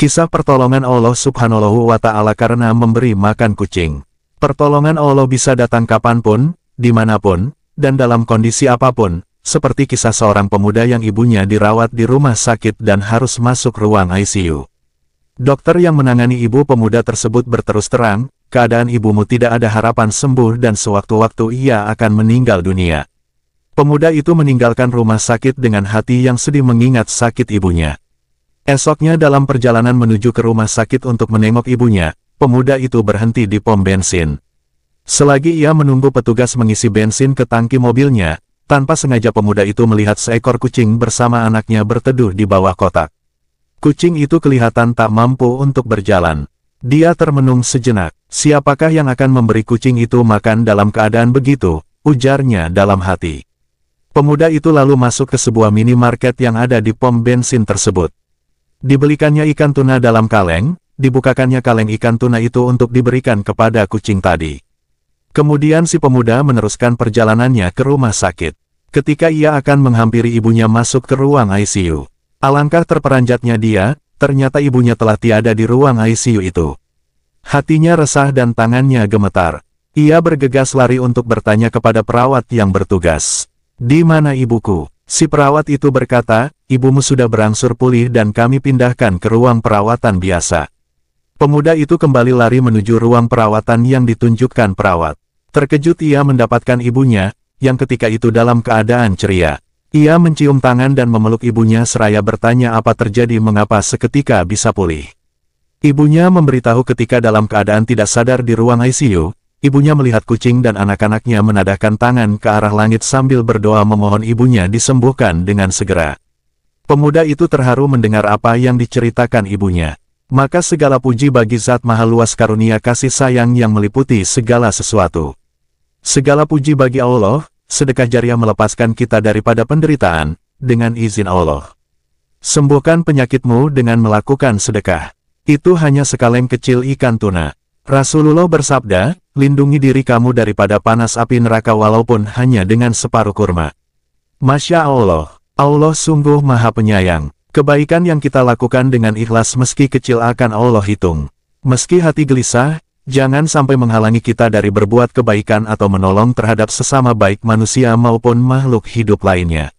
Kisah pertolongan Allah Subhanahu wa Ta'ala karena memberi makan kucing. Pertolongan Allah bisa datang kapanpun, dimanapun, dan dalam kondisi apapun, seperti kisah seorang pemuda yang ibunya dirawat di rumah sakit dan harus masuk ruang ICU. Dokter yang menangani ibu pemuda tersebut berterus terang, keadaan ibumu tidak ada harapan sembuh dan sewaktu-waktu ia akan meninggal dunia. Pemuda itu meninggalkan rumah sakit dengan hati yang sedih mengingat sakit ibunya. Esoknya dalam perjalanan menuju ke rumah sakit untuk menengok ibunya, pemuda itu berhenti di pom bensin. Selagi ia menunggu petugas mengisi bensin ke tangki mobilnya, tanpa sengaja pemuda itu melihat seekor kucing bersama anaknya berteduh di bawah kotak. Kucing itu kelihatan tak mampu untuk berjalan. Dia termenung sejenak. Siapakah yang akan memberi kucing itu makan dalam keadaan begitu? Ujarnya dalam hati. Pemuda itu lalu masuk ke sebuah minimarket yang ada di pom bensin tersebut. Dibelikannya ikan tuna dalam kaleng, dibukakannya kaleng ikan tuna itu untuk diberikan kepada kucing tadi. Kemudian si pemuda meneruskan perjalanannya ke rumah sakit. Ketika ia akan menghampiri ibunya masuk ke ruang ICU, alangkah terperanjatnya dia, ternyata ibunya telah tiada di ruang ICU itu. Hatinya resah dan tangannya gemetar. Ia bergegas lari untuk bertanya kepada perawat yang bertugas. "Di mana ibuku?" Si perawat itu berkata, "Ibumu sudah berangsur pulih dan kami pindahkan ke ruang perawatan biasa." Pemuda itu kembali lari menuju ruang perawatan yang ditunjukkan perawat. Terkejut ia mendapatkan ibunya, yang ketika itu dalam keadaan ceria. Ia mencium tangan dan memeluk ibunya seraya bertanya apa terjadi mengapa seketika bisa pulih. Ibunya memberitahu ketika dalam keadaan tidak sadar di ruang ICU, ibunya melihat kucing dan anak-anaknya menadahkan tangan ke arah langit sambil berdoa memohon ibunya disembuhkan dengan segera. Pemuda itu terharu mendengar apa yang diceritakan ibunya. Maka segala puji bagi Zat Maha Luas karunia kasih sayang yang meliputi segala sesuatu. Segala puji bagi Allah, sedekah jariah melepaskan kita daripada penderitaan, dengan izin Allah. Sembuhkan penyakitmu dengan melakukan sedekah. Itu hanya sekaleng kecil ikan tuna. Rasulullah bersabda, lindungi diri kamu daripada panas api neraka walaupun hanya dengan separuh kurma. Masya Allah, Allah sungguh maha penyayang. Kebaikan yang kita lakukan dengan ikhlas meski kecil akan Allah hitung. Meski hati gelisah, jangan sampai menghalangi kita dari berbuat kebaikan atau menolong terhadap sesama baik manusia maupun makhluk hidup lainnya.